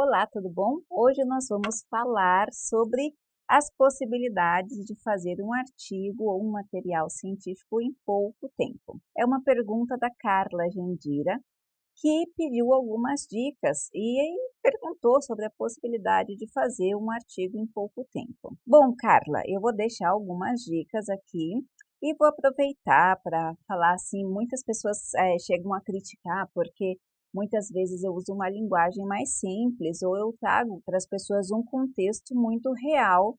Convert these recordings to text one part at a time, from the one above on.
Olá, tudo bom? Hoje nós vamos falar sobre as possibilidades de fazer um artigo ou um material científico em pouco tempo. É uma pergunta da Carla Gendira, que pediu algumas dicas e perguntou sobre a possibilidade de fazer um artigo em pouco tempo. Bom, Carla, eu vou deixar algumas dicas aqui e vou aproveitar para falar assim, muitas pessoas chegam a criticar porque muitas vezes eu uso uma linguagem mais simples ou eu trago para as pessoas um contexto muito real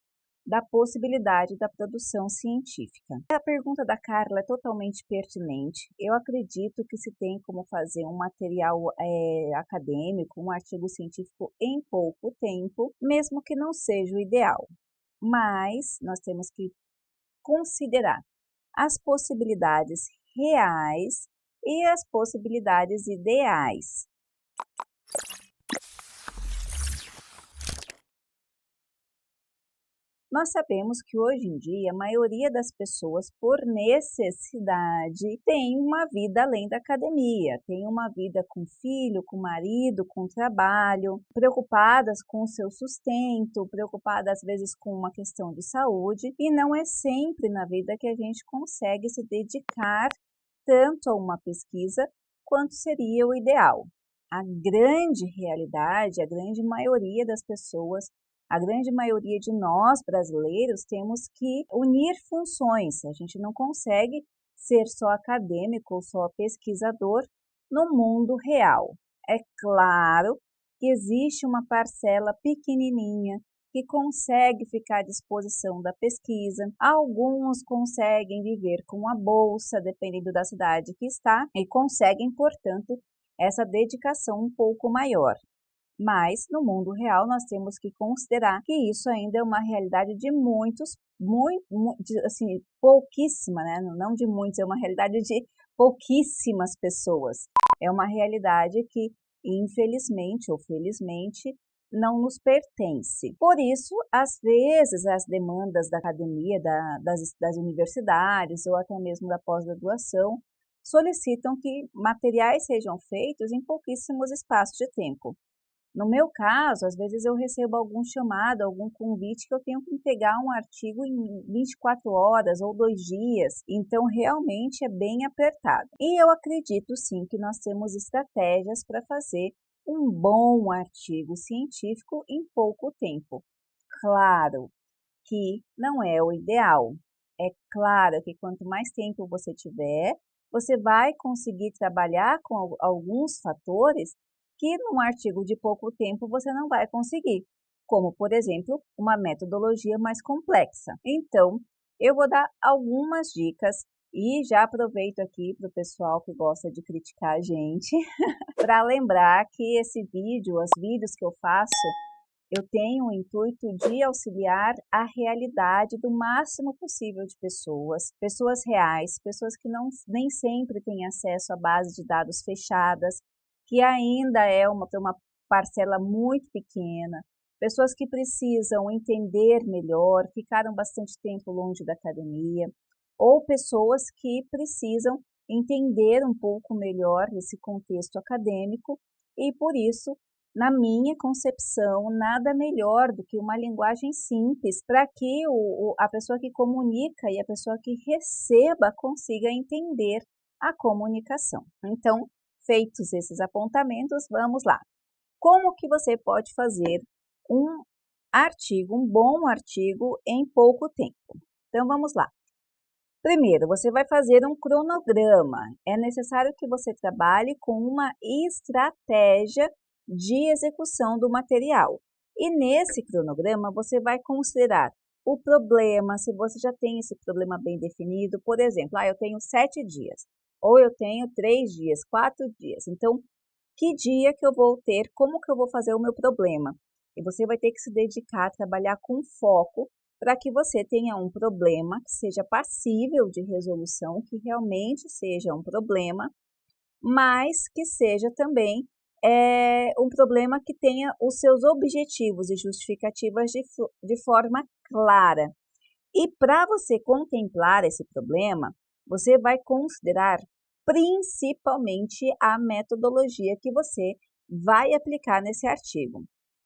da possibilidade da produção científica. A pergunta da Carla é totalmente pertinente. Eu acredito que se tem como fazer um material acadêmico, um artigo científico em pouco tempo, mesmo que não seja o ideal. Mas nós temos que considerar as possibilidades reais e as possibilidades ideais. Nós sabemos que hoje em dia a maioria das pessoas, por necessidade, tem uma vida além da academia, tem uma vida com filho, com marido, com trabalho, preocupadas com o seu sustento, preocupadas às vezes com uma questão de saúde, e não é sempre na vida que a gente consegue se dedicar tanto a uma pesquisa quanto seria o ideal. A grande realidade, a grande maioria das pessoas, a grande maioria de nós brasileiros temos que unir funções. A gente não consegue ser só acadêmico ou só pesquisador no mundo real. É claro que existe uma parcela pequenininha que consegue ficar à disposição da pesquisa. Alguns conseguem viver com a bolsa, dependendo da cidade que está, e conseguem, portanto, essa dedicação um pouco maior. Mas, no mundo real, nós temos que considerar que isso ainda é uma realidade de muitos, assim, pouquíssima, né? Não de muitos, é uma realidade de pouquíssimas pessoas. É uma realidade que, infelizmente ou felizmente, não nos pertence. Por isso, às vezes, as demandas da academia, das universidades ou até mesmo da pós-graduação solicitam que materiais sejam feitos em pouquíssimos espaços de tempo. No meu caso, às vezes eu recebo algum chamado, algum convite que eu tenho que entregar um artigo em 24 horas ou 2 dias, então realmente é bem apertado. E eu acredito sim que nós temos estratégias para fazer um bom artigo científico em pouco tempo. Claro que não é o ideal. É claro que quanto mais tempo você tiver, você vai conseguir trabalhar com alguns fatores que num artigo de pouco tempo você não vai conseguir, como, por exemplo, uma metodologia mais complexa. Então, eu vou dar algumas dicas e já aproveito aqui para o pessoal que gosta de criticar a gente, para lembrar que esse vídeo, os vídeos que eu faço, eu tenho o intuito de auxiliar a realidade do máximo possível de pessoas, pessoas reais, pessoas que nem sempre têm acesso à base de dados fechadas, que ainda é uma parcela muito pequena, pessoas que precisam entender melhor, ficaram bastante tempo longe da academia, ou pessoas que precisam entender um pouco melhor esse contexto acadêmico e, por isso, na minha concepção, nada melhor do que uma linguagem simples para que a pessoa que comunica e a pessoa que receba consiga entender a comunicação. Então, feitos esses apontamentos, vamos lá. Como que você pode fazer um artigo, um bom artigo em pouco tempo? Então, vamos lá. Primeiro, você vai fazer um cronograma. É necessário que você trabalhe com uma estratégia de execução do material. E nesse cronograma, você vai considerar o problema, se você já tem esse problema bem definido. Por exemplo, eu tenho 7 dias, ou eu tenho 3 dias, 4 dias. Então, que dia que eu vou ter, como que eu vou fazer o meu problema? E você vai ter que se dedicar a trabalhar com foco para que você tenha um problema que seja passível de resolução, que realmente seja um problema, mas que seja também um problema que tenha os seus objetivos e justificativas de forma clara. E para você contemplar esse problema, você vai considerar principalmente a metodologia que você vai aplicar nesse artigo.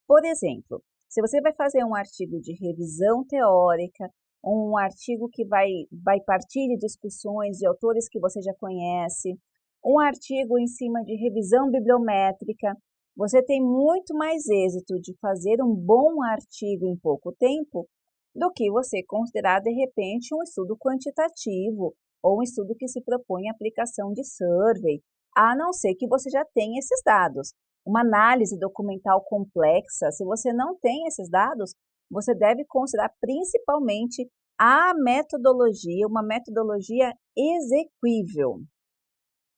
Por exemplo, se você vai fazer um artigo de revisão teórica, um artigo que vai partir de discussões de autores que você já conhece, um artigo em cima de revisão bibliométrica, você tem muito mais êxito de fazer um bom artigo em pouco tempo do que você considerar, de repente, um estudo quantitativo ou um estudo que se propõe a aplicação de survey, a não ser que você já tenha esses dados. Uma análise documental complexa, se você não tem esses dados, você deve considerar principalmente a metodologia, uma metodologia exequível.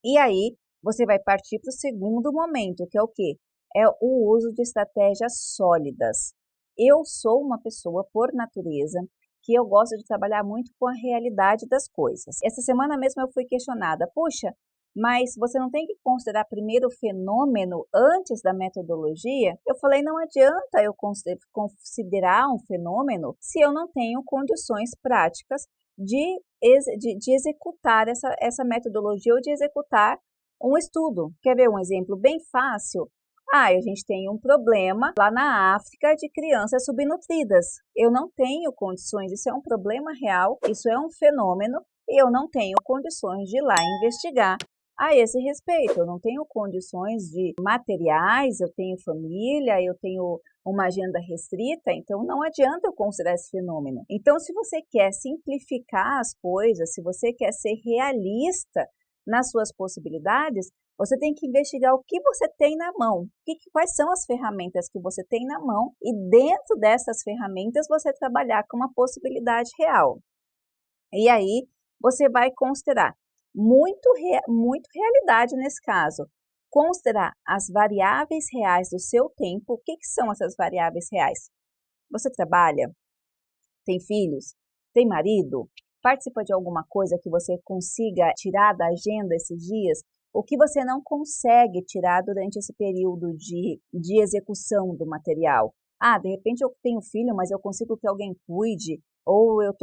E aí, você vai partir para o segundo momento, que é o quê? É o uso de estratégias sólidas. Eu sou uma pessoa, por natureza, que eu gosto de trabalhar muito com a realidade das coisas. Essa semana mesmo eu fui questionada, puxa, mas você não tem que considerar primeiro o fenômeno antes da metodologia? Eu falei, não adianta eu considerar um fenômeno se eu não tenho condições práticas de executar essa metodologia ou de executar um estudo. Quer ver um exemplo bem fácil? A gente tem um problema lá na África de crianças subnutridas. Eu não tenho condições, isso é um problema real, isso é um fenômeno, e eu não tenho condições de ir lá investigar a esse respeito. Eu não tenho condições de materiais, eu tenho família, eu tenho uma agenda restrita, então não adianta eu considerar esse fenômeno. Então, se você quer simplificar as coisas, se você quer ser realista nas suas possibilidades, você tem que investigar o que você tem na mão, quais são as ferramentas que você tem na mão e dentro dessas ferramentas você trabalhar com uma possibilidade real. E aí você vai considerar muito realidade nesse caso. Considerar as variáveis reais do seu tempo. O que são essas variáveis reais? Você trabalha? Tem filhos? Tem marido? Participa de alguma coisa que você consiga tirar da agenda esses dias? O que você não consegue tirar durante esse período de execução do material? De repente eu tenho filho, mas eu consigo que alguém cuide, ou eu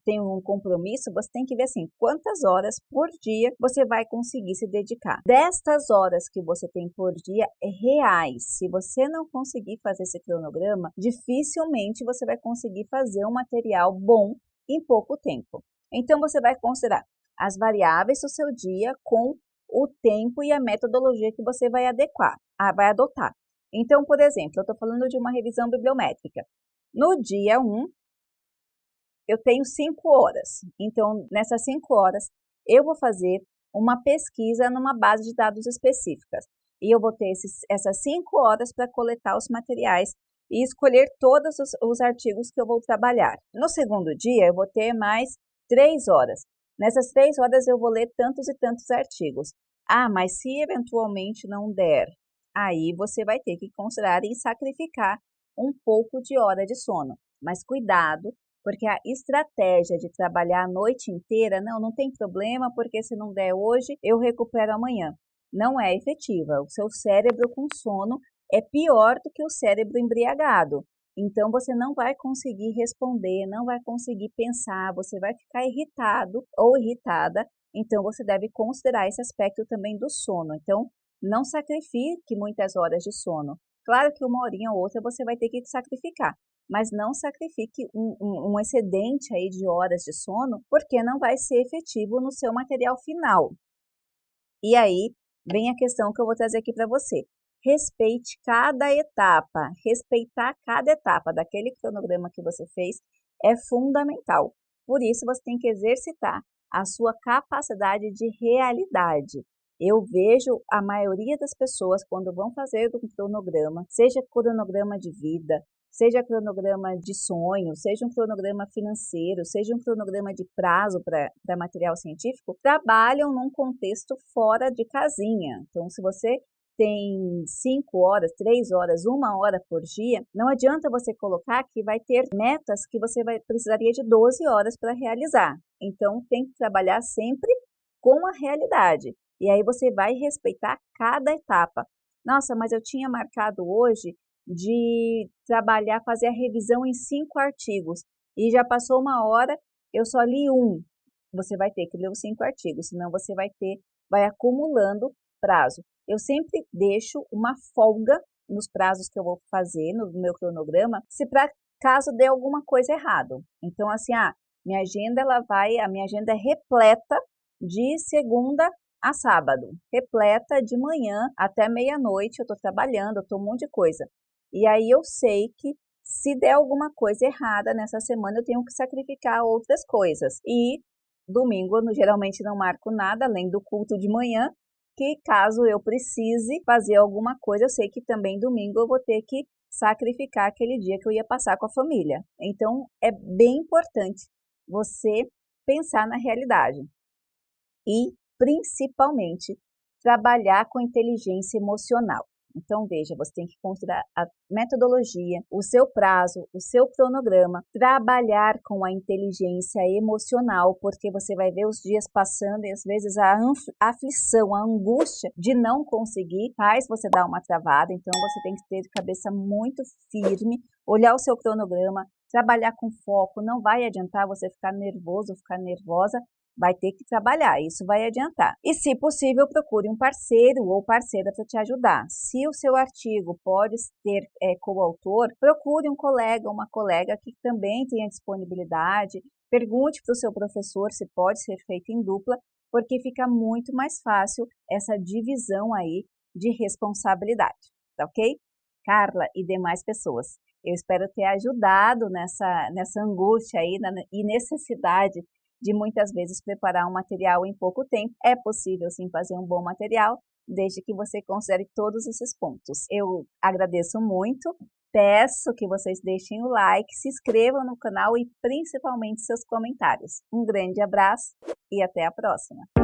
tenho um compromisso. Você tem que ver assim, quantas horas por dia você vai conseguir se dedicar. Destas horas que você tem por dia reais, se você não conseguir fazer esse cronograma, dificilmente você vai conseguir fazer um material bom em pouco tempo. Então você vai considerar as variáveis do seu dia com o tempo e a metodologia que você vai adotar. Então, por exemplo, eu estou falando de uma revisão bibliométrica. No dia 1, eu tenho 5 horas. Então, nessas 5 horas, eu vou fazer uma pesquisa numa base de dados específicas. E eu vou ter essas 5 horas para coletar os materiais e escolher todos os artigos que eu vou trabalhar. No segundo dia, eu vou ter mais 3 horas. Nessas 3 horas, eu vou ler tantos e tantos artigos. Mas se eventualmente não der, aí você vai ter que considerar e sacrificar um pouco de hora de sono. Mas cuidado, porque a estratégia de trabalhar a noite inteira, não tem problema, porque se não der hoje, eu recupero amanhã. Não é efetiva. O seu cérebro com sono é pior do que o cérebro embriagado. Então, você não vai conseguir responder, não vai conseguir pensar, você vai ficar irritado ou irritada. Então, você deve considerar esse aspecto também do sono. Então, não sacrifique muitas horas de sono. Claro que uma horinha ou outra você vai ter que sacrificar, mas não sacrifique um excedente aí de horas de sono, porque não vai ser efetivo no seu material final. E aí, vem a questão que eu vou trazer aqui para você. Respeite cada etapa. Respeitar cada etapa daquele cronograma que você fez é fundamental. Por isso, você tem que exercitar a sua capacidade de realidade. Eu vejo a maioria das pessoas, quando vão fazer um cronograma, seja cronograma de vida, seja cronograma de sonho, seja um cronograma financeiro, seja um cronograma de prazo para material científico, trabalham num contexto fora de casinha. Então, se você tem 5 horas, 3 horas, 1 hora por dia, não adianta você colocar que vai ter metas que você precisaria de 12 horas para realizar. Então, tem que trabalhar sempre com a realidade. E aí você vai respeitar cada etapa. Nossa, mas eu tinha marcado hoje de trabalhar, fazer a revisão em 5 artigos. E já passou 1 hora, eu só li um. Você vai ter que ler os 5 artigos, senão você vai acumulando prazo. Eu sempre deixo uma folga nos prazos que eu vou fazer no meu cronograma, se para caso dê alguma coisa errado. Então, assim, a minha agenda é repleta de segunda a sábado, repleta de manhã até meia-noite, eu estou trabalhando, eu estou um monte de coisa. E aí eu sei que se der alguma coisa errada nessa semana, eu tenho que sacrificar outras coisas. E domingo eu geralmente não marco nada, além do culto de manhã, que caso eu precise fazer alguma coisa, eu sei que também domingo eu vou ter que sacrificar aquele dia que eu ia passar com a família. Então, é bem importante você pensar na realidade e, principalmente, trabalhar com inteligência emocional. Então, veja, você tem que considerar a metodologia, o seu prazo, o seu cronograma, trabalhar com a inteligência emocional, porque você vai ver os dias passando e às vezes a aflição, a angústia de não conseguir faz você dar uma travada. Então, você tem que ter cabeça muito firme, olhar o seu cronograma, trabalhar com foco. Não vai adiantar você ficar nervoso, ficar nervosa, vai ter que trabalhar, isso vai adiantar. E, se possível, procure um parceiro ou parceira para te ajudar. Se o seu artigo pode ter coautor, procure um colega, uma colega que também tenha disponibilidade. Pergunte para o seu professor se pode ser feito em dupla, porque fica muito mais fácil essa divisão aí de responsabilidade, tá ok? Carla e demais pessoas, eu espero ter ajudado nessa angústia aí e necessidade de muitas vezes preparar um material em pouco tempo. É possível sim fazer um bom material, desde que você considere todos esses pontos. Eu agradeço muito, peço que vocês deixem o like, se inscrevam no canal e principalmente seus comentários. Um grande abraço e até a próxima!